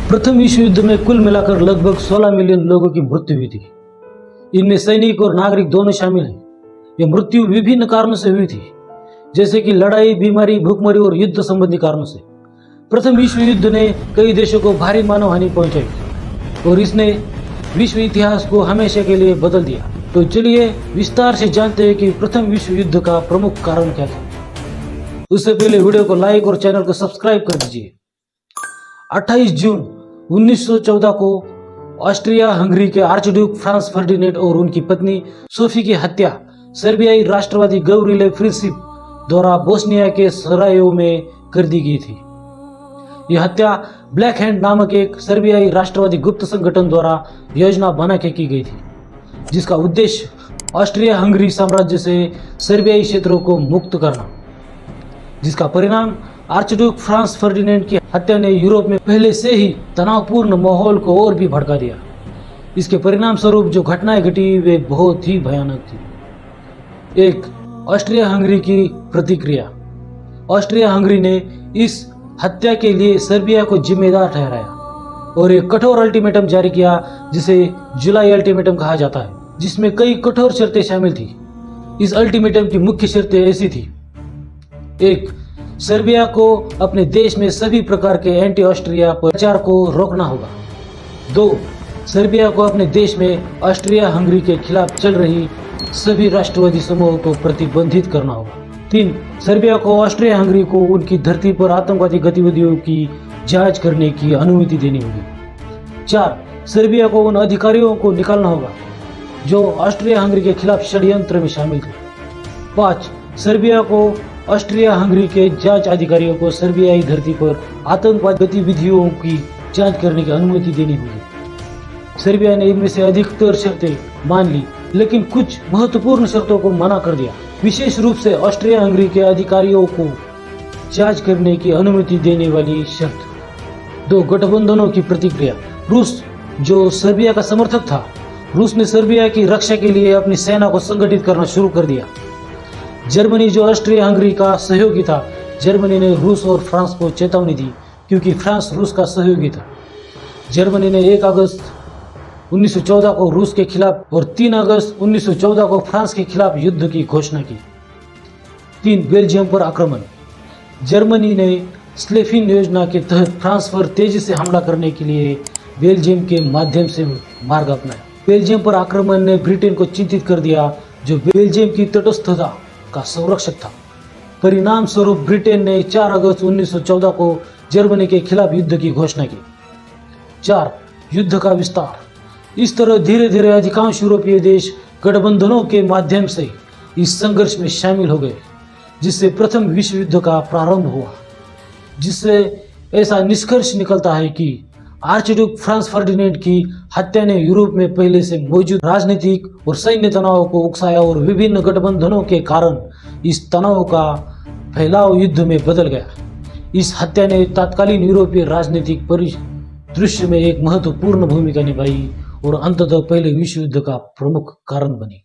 प्रथम विश्व युद्ध में कुल मिलाकर लगभग 16 मिलियन लोगों की मृत्यु हुई थी। इनमें सैनिक और नागरिक दोनों शामिल हैं। यह मृत्यु विभिन्न कारणों से हुई थी, जैसे कि लड़ाई, बीमारी, भूखमरी और युद्ध संबंधी कारणों से। प्रथम विश्व युद्ध ने कई देशों को भारी मानव हानि पहुंचाई और इसने विश्व इतिहास को हमेशा के लिए बदल दिया। तो चलिए विस्तार से जानते हैं कि प्रथम विश्व युद्ध का प्रमुख कारण क्या था। उससे पहले वीडियो को लाइक और चैनल को सब्सक्राइब कर दीजिए। 28 जून 1914 को ऑस्ट्रिया हंगरी के आर्चड्यूक फ्रांस फर्डिनेंड और उनकी पत्नी सोफी की हत्या सर्बियाई राष्ट्रवादी गवरिले फ्रिसिप द्वारा बोस्निया के सरायोव में कर दी गई थी। यह हत्या ब्लैक हैंड नामक एक सर्बियाई राष्ट्रवादी गुप्त संगठन द्वारा योजना बना के की गई थी, जिसका उद्देश्य ऑस्ट्रिया हंगरी साम्राज्य से सर्बियाई क्षेत्रों को मुक्त करना। जिसका परिणाम आर्चड्यूक फ्रांस फर्डिनेंड की हत्या ने यूरोप में पहले से ही तनावपूर्ण माहौल को और भी भड़का दिया। इसके परिणाम स्वरूप जो घटनाएं घटी वे बहुत ही भयानक थी। एक, ऑस्ट्रिया हंगरी की प्रतिक्रिया। ऑस्ट्रिया हंगरी ने इस हत्या के लिए सर्बिया को जिम्मेदार ठहराया और एक कठोर अल्टीमेटम जारी किया, जिसे जुलाई अल्टीमेटम कहा जाता है, जिसमें कई कठोर शर्तें शामिल थी। इस अल्टीमेटम की मुख्य शर्तें ऐसी थी। एक, सर्बिया को अपने देश में सभी प्रकार के एंटी ऑस्ट्रिया प्रचार को रोकना होगा। 2, सर्बिया को अपने देश में ऑस्ट्रिया हंगरी के खिलाफ चल रही सभी राष्ट्रवादी समूहों को प्रतिबंधित करना होगा। 3, सर्बिया को ऑस्ट्रिया हंगरी को उनकी धरती पर आतंकवादी गतिविधियों की जांच करने की अनुमति देनी होगी। 4, सर्बिया को उन अधिकारियों को निकालना होगा जो ऑस्ट्रिया हंगरी के खिलाफ षड्यंत्र में शामिल थे। 5, सर्बिया को ऑस्ट्रिया हंगरी के जांच अधिकारियों को सर्बियाई धरती पर आतंकवादी गतिविधियों की जांच करने की अनुमति देनी होगी। सर्बिया ने इनमें से अधिकतर शर्तें मान ली, लेकिन कुछ महत्वपूर्ण शर्तों को मना कर दिया। विशेष रूप से ऑस्ट्रिया हंगरी के अधिकारियों को जांच करने की अनुमति देने वाली शर्त। 2, गठबंधनों की प्रतिक्रिया। रूस, जो सर्बिया का समर्थक था, रूस ने सर्बिया की रक्षा के लिए अपनी सेना को संगठित करना शुरू कर दिया। जर्मनी, जो ऑस्ट्रिया हंगरी का सहयोगी था, जर्मनी ने रूस और फ्रांस को चेतावनी दी, क्योंकि फ्रांस रूस का सहयोगी था। जर्मनी ने 1 अगस्त 1914 को रूस के खिलाफ और 3 अगस्त 1914 को फ्रांस के खिलाफ युद्ध की घोषणा की। 3, बेल्जियम पर आक्रमण। जर्मनी ने स्लेफिन योजना के तहत फ्रांस पर तेजी से हमला करने के लिए बेल्जियम के माध्यम से मार्ग अपनाया। बेल्जियम पर आक्रमण ने ब्रिटेन को चिंतित कर दिया, जो बेल्जियम की तटस्थता का संरक्षक था। परिणाम स्वरूप ब्रिटेन ने 4 अगस्त 1914 को जर्मनी के खिलाफ युद्ध की घोषणा की। 4, युद्ध का विस्तार। इस तरह धीरे धीरे अधिकांश यूरोपीय देश गठबंधनों के माध्यम से इस संघर्ष में शामिल हो गए, जिससे प्रथम विश्व युद्ध का प्रारंभ हुआ। जिससे ऐसा निष्कर्ष निकलता है कि आर्चड्यूक फ्रांस फर्डिनेंड की हत्या ने यूरोप में पहले से मौजूद राजनीतिक और सैन्य तनाव को उकसाया और विभिन्न गठबंधनों के कारण इस तनाव का फैलाव युद्ध में बदल गया। इस हत्या ने तत्कालीन यूरोपीय राजनीतिक परिदृश्य में एक महत्वपूर्ण भूमिका निभाई और अंततः पहले विश्व युद्ध का प्रमुख कारण बनी।